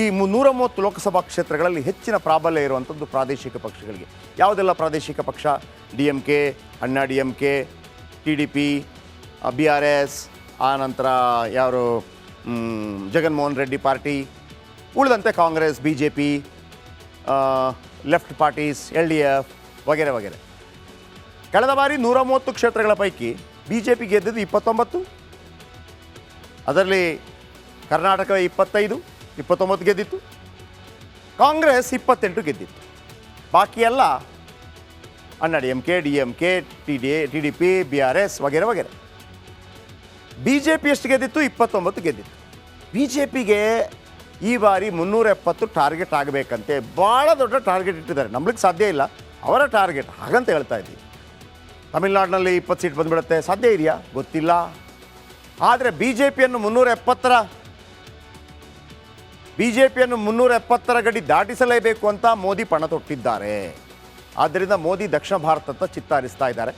ಈ 130 ಲೋಕಸಭಾ ಕ್ಷೇತ್ರಗಳಲ್ಲಿ ಹೆಚ್ಚಿನ ಪ್ರಾಬಲ್ಯ ಇರುವಂಥದ್ದು ಪ್ರಾದೇಶಿಕ ಪಕ್ಷಗಳಿಗೆ. ಯಾವುದೆಲ್ಲ ಪ್ರಾದೇಶಿಕ ಪಕ್ಷ? DMK, ಅಣ್ಣಾ DMK, TDP, BRS, ಆನಂತರ ಯಾರು ಜಗನ್ಮೋಹನ್ ರೆಡ್ಡಿ ಪಾರ್ಟಿ, ಉಳಿದಂತೆ Congress, BJP, left parties, LDF ವಗೇರೆ ವಗೇರೆ. ಕಳೆದ ಬಾರಿ 130 ಕ್ಷೇತ್ರಗಳ ಪೈಕಿ BJP ಗೆದ್ದಿದ್ದು 29, ಅದರಲ್ಲಿ ಕರ್ನಾಟಕ 29 ಗೆದ್ದಿತ್ತು, ಕಾಂಗ್ರೆಸ್ 28 ಗೆದ್ದಿತ್ತು. ಬಾಕಿ ಎಲ್ಲ ಅಣ್ಣಾ DMK, TDP, BRS ವಗೇರೆ ವಗೇರೆ. BJP ಎಷ್ಟು ಗೆದ್ದಿತ್ತು? 29 ಗೆದ್ದಿತ್ತು. BJPಗೆ ಈ ಬಾರಿ 370 ಟಾರ್ಗೆಟ್ ಆಗಬೇಕಂತೆ. ಭಾಳ ದೊಡ್ಡ ಟಾರ್ಗೆಟ್ ಇಟ್ಟಿದ್ದಾರೆ, ನಂಬಲಿಕ್ಕೆ ಸಾಧ್ಯ ಇಲ್ಲ. ಅವರ ಟಾರ್ಗೆಟ್ ಹಾಗಂತ ಹೇಳ್ತಾ ಇದ್ದೀವಿ. ತಮಿಳುನಾಡಿನಲ್ಲಿ 20 ಸೀಟ್ ಬಂದುಬಿಡುತ್ತೆ, ಸಾಧ್ಯ ಇದೆಯಾ ಗೊತ್ತಿಲ್ಲ. ಆದರೆ BJPಯನ್ನು 370ರ ಗಡಿ ದಾಟಿಸಲೇಬೇಕು ಅಂತ ಮೋದಿ ಪಣ ತೊಟ್ಟಿದ್ದಾರೆ. ಆದ್ದರಿಂದ ಮೋದಿ ದಕ್ಷಿಣ ಭಾರತದತ್ತ ಚಿತ್ತಾರಿಸ್ತಾ ಇದ್ದಾರೆ.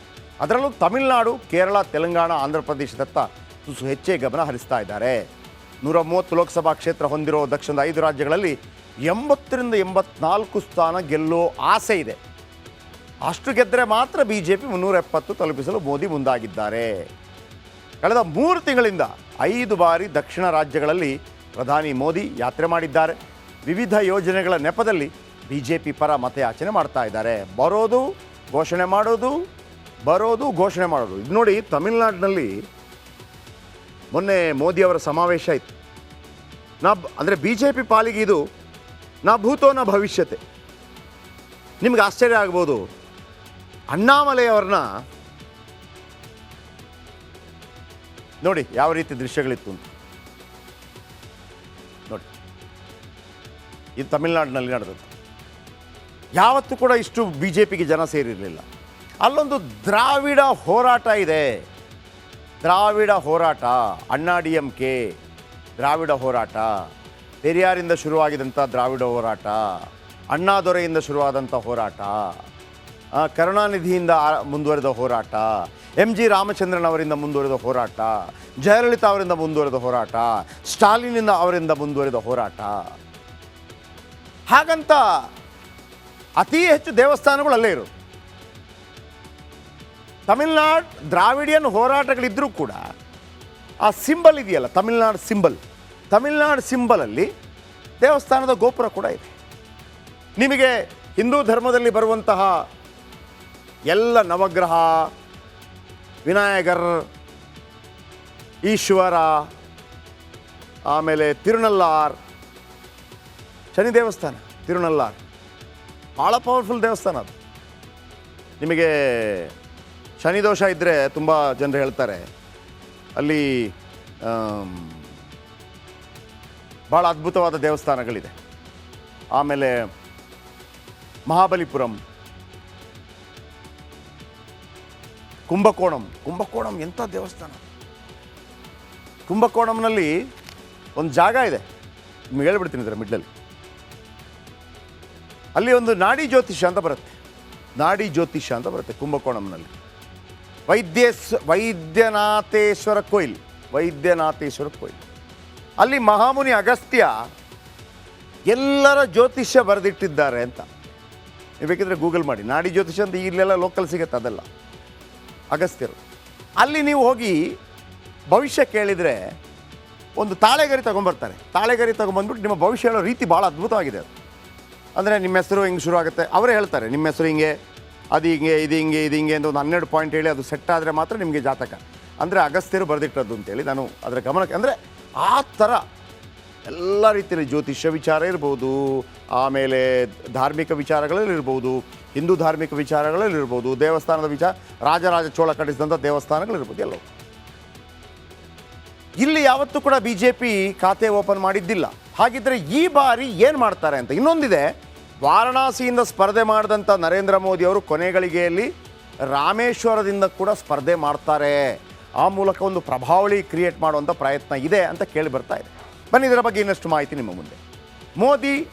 ಅದರಲ್ಲೂ ತಮಿಳುನಾಡು, ಕೇರಳ, ತೆಲಂಗಾಣ, ಆಂಧ್ರ ಪ್ರದೇಶದತ್ತ ತುಸು ಹೆಚ್ಚೇ ಗಮನ ಹರಿಸ್ತಾ ಇದ್ದಾರೆ. 130 ಲೋಕಸಭಾ ಕ್ಷೇತ್ರ ಹೊಂದಿರೋ ದಕ್ಷಿಣದ 5 ರಾಜ್ಯಗಳಲ್ಲಿ 80ರಿಂದ 84 ಸ್ಥಾನ ಗೆಲ್ಲೋ ಆಸೆ ಇದೆ. ಅಷ್ಟು ಗೆದ್ದರೆ ಮಾತ್ರ BJP 370 ತಲುಪಿಸಲು ಮೋದಿ ಮುಂದಾಗಿದ್ದಾರೆ. ಕಳೆದ 3 ತಿಂಗಳಿಂದ 5 ಬಾರಿ ದಕ್ಷಿಣ ರಾಜ್ಯಗಳಲ್ಲಿ ಪ್ರಧಾನಿ ಮೋದಿ ಯಾತ್ರೆ ಮಾಡಿದ್ದಾರೆ. ವಿವಿಧ ಯೋಜನೆಗಳ ನೆಪದಲ್ಲಿ BJP ಪರ ಮತಯಾಚನೆ ಮಾಡ್ತಾ ಇದ್ದಾರೆ. ಬರೋದು ಘೋಷಣೆ ಮಾಡೋದು, ಬರೋದು ಘೋಷಣೆ ಮಾಡೋದು. ಇದು ನೋಡಿ, ತಮಿಳುನಾಡಿನಲ್ಲಿ ಮೊನ್ನೆ ಮೋದಿಯವರ ಸಮಾವೇಶ ಇತ್ತು. ಅಂದರೆ BJP ಪಾಲಿಗೆ ಇದು ನಾ ಭೂತೋ ನ ಭವಿಷ್ಯತೆ. ನಿಮ್ಗೆ ಆಶ್ಚರ್ಯ ಆಗ್ಬೋದು, ಅಣ್ಣಾಮಲೈಯವ್ರನ್ನ ನೋಡಿ ಯಾವ ರೀತಿ ದೃಶ್ಯಗಳಿತ್ತು ಅಂತ. ನೋಡಿ, ಇದು ತಮಿಳುನಾಡಿನಲ್ಲಿ ನಡೆದದ್ದು. ಯಾವತ್ತೂ ಕೂಡ ಇಷ್ಟು BJPಗೆ ಜನ ಸೇರಿರಲಿಲ್ಲ. ಅಲ್ಲೊಂದು ದ್ರಾವಿಡ ಹೋರಾಟ ಇದೆ, ದ್ರಾವಿಡ ಹೋರಾಟ. ಅಣ್ಣಾ DMK ದ್ರಾವಿಡ ಹೋರಾಟ, ಪೆರಿಯಾರಿಂದ ಶುರುವಾಗಿದ್ದಂಥ ದ್ರಾವಿಡ ಹೋರಾಟ, ಅಣ್ಣಾದೊರೆಯಿಂದ ಶುರುವಾದಂಥ ಹೋರಾಟ, ಕರುಣಾನಿಧಿಯಿಂದ ಮುಂದುವರೆದ ಹೋರಾಟ, MG ರಾಮಚಂದ್ರನ್ ಅವರಿಂದ ಮುಂದುವರೆದ ಹೋರಾಟ, ಜಯಲಲಿತಾ ಅವರಿಂದ ಮುಂದುವರೆದ ಹೋರಾಟ, ಸ್ಟಾಲಿನಿಂದ ಅವರಿಂದ ಮುಂದುವರೆದ ಹೋರಾಟ. ಹಾಗಂತ ಅತಿ ಹೆಚ್ಚು ದೇವಸ್ಥಾನಗಳು ಅಲ್ಲೇ ಇರೋದು. ತಮಿಳ್ನಾಡು ದ್ರಾವಿಡಿಯನ್ ಹೋರಾಟಗಳಿದ್ದರೂ ಕೂಡ ಆ ಸಿಂಬಲ್ ಇದೆಯಲ್ಲ, ತಮಿಳ್ನಾಡು ಸಿಂಬಲಲ್ಲಿ ದೇವಸ್ಥಾನದ ಗೋಪುರ ಕೂಡ ಇದೆ. ನಿಮಗೆ ಹಿಂದೂ ಧರ್ಮದಲ್ಲಿ ಬರುವಂತಹ ಎಲ್ಲ ನವಗ್ರಹ, ವಿನಾಯಕರ್, ಈಶ್ವರ, ಆಮೇಲೆ ತಿರುನಲ್ಲಾರ್, ಶನಿ ದೇವಸ್ಥಾನ ತಿರುನಲ್ಲಾರ್ ಭಾಳ ಪವರ್ಫುಲ್ ದೇವಸ್ಥಾನ ಅದು. ನಿಮಗೆ ಶನಿ ದೋಷ ಇದ್ದರೆ ತುಂಬ ಜನರು ಹೇಳ್ತಾರೆ ಅಲ್ಲಿ ಭಾಳ ಅದ್ಭುತವಾದ ದೇವಸ್ಥಾನಗಳಿದೆ. ಆಮೇಲೆ ಮಹಾಬಲಿಪುರಂ, ಕುಂಭಕೋಣಂ ಎಂಥ ದೇವಸ್ಥಾನ. ಕುಂಭಕೋಣಂನಲ್ಲಿ ಒಂದು ಜಾಗ ಇದೆ, ನಿಮ್ಗೆ ಹೇಳ್ಬಿಡ್ತೀನಿ ಇದರ ಮಿಡ್ಲಲ್ಲಿ. ಅಲ್ಲಿ ಒಂದು ನಾಡಿ ಜ್ಯೋತಿಷ್ಯ ಅಂತ ಬರುತ್ತೆ ಕುಂಭಕೋಣಂನಲ್ಲಿ. ವೈದ್ಯನಾಥೇಶ್ವರ ಕೋಯಿಲ್. ಅಲ್ಲಿ ಮಹಾಮುನಿ ಅಗಸ್ತ್ಯ ಎಲ್ಲರ ಜ್ಯೋತಿಷ್ಯ ಬರೆದಿಟ್ಟಿದ್ದಾರೆ ಅಂತ. ನೀವು ಬೇಕಿದ್ರೆ ಗೂಗಲ್ ಮಾಡಿ, ನಾಡಿ ಜ್ಯೋತಿಷ್ಯ ಅಂತ ಇಲ್ಲೆಲ್ಲ ಲೋಕಲ್ ಸಿಗುತ್ತೆ, ಅದೆಲ್ಲ ಅಗಸ್ತ್ಯರು. ಅಲ್ಲಿ ನೀವು ಹೋಗಿ ಭವಿಷ್ಯ ಕೇಳಿದರೆ ಒಂದು ತಾಳೆಗರಿ ತೊಗೊಂಬರ್ತಾರೆ. ತಾಳೆಗರಿ ತೊಗೊಂಬಂದ್ಬಿಟ್ಟು ನಿಮ್ಮ ಭವಿಷ್ಯ ಹೇಳೋ ರೀತಿ ಭಾಳ ಅದ್ಭುತವಾಗಿದೆ ಅದು. ಅಂದರೆ ನಿಮ್ಮ ಹೆಸರು ಹಿಂಗೆ ಶುರು ಆಗುತ್ತೆ, ಅವರೇ ಹೇಳ್ತಾರೆ ನಿಮ್ಮ ಹೆಸರು ಹಿಂಗೆ, ಅದು ಹಿಂಗೆ ಅಂತ ಒಂದು 12 ಪಾಯಿಂಟ್ ಹೇಳಿ ಅದು ಸೆಟ್ ಆದರೆ ಮಾತ್ರ ನಿಮಗೆ ಜಾತಕ. ಅಂದರೆ ಅಗಸ್ತ್ಯರು ಬರೆದಿಟ್ಟದ್ದು ಅಂತೇಳಿ ನಾನು ಅದರ ಗಮನಕ್ಕೆ, ಅಂದರೆ ಆ ಥರ ಎಲ್ಲ ರೀತಿಯಲ್ಲಿ ಜ್ಯೋತಿಷ್ಯ ವಿಚಾರ ಇರ್ಬೋದು, ಆಮೇಲೆ ಧಾರ್ಮಿಕ ವಿಚಾರಗಳಲ್ಲಿರ್ಬೋದು, ಹಿಂದೂ ಧಾರ್ಮಿಕ ವಿಚಾರಗಳಲ್ಲಿರ್ಬೋದು, ದೇವಸ್ಥಾನದ ವಿಚಾರ, ರಾಜರಾಜ ಚೋಳ ಕಟ್ಟಿಸಿದಂಥ ದೇವಸ್ಥಾನಗಳಿರ್ಬೋದು, ಎಲ್ಲವೂ. ಇಲ್ಲಿ ಯಾವತ್ತೂ ಕೂಡ BJP ಖಾತೆ ಓಪನ್ ಮಾಡಿದ್ದಿಲ್ಲ. ಹಾಗಿದ್ದರೆ ಈ ಬಾರಿ ಏನು ಮಾಡ್ತಾರೆ ಅಂತ ಇನ್ನೊಂದಿದೆ. ವಾರಣಾಸಿಯಿಂದ ಸ್ಪರ್ಧೆ ಮಾಡಿದಂಥ ನರೇಂದ್ರ ಮೋದಿ ಅವರು ಕೊನೆಗಳಿಗೆಯಲ್ಲಿ ರಾಮೇಶ್ವರದಿಂದ ಕೂಡ ಸ್ಪರ್ಧೆ ಮಾಡ್ತಾರೆ. ಆ ಮೂಲಕ ಒಂದು ಪ್ರಭಾವಳಿ ಕ್ರಿಯೇಟ್ ಮಾಡುವಂಥ ಪ್ರಯತ್ನ ಇದೆ ಅಂತ ಕೇಳಿ ಬರ್ತಾ ಇದೆ. ಬನ್ನಿ, ಇದರ ಬಗ್ಗೆ ಇನ್ನಷ್ಟು ಮಾಹಿತಿ ನಿಮ್ಮ ಮುಂದೆ. ಮೋದಿ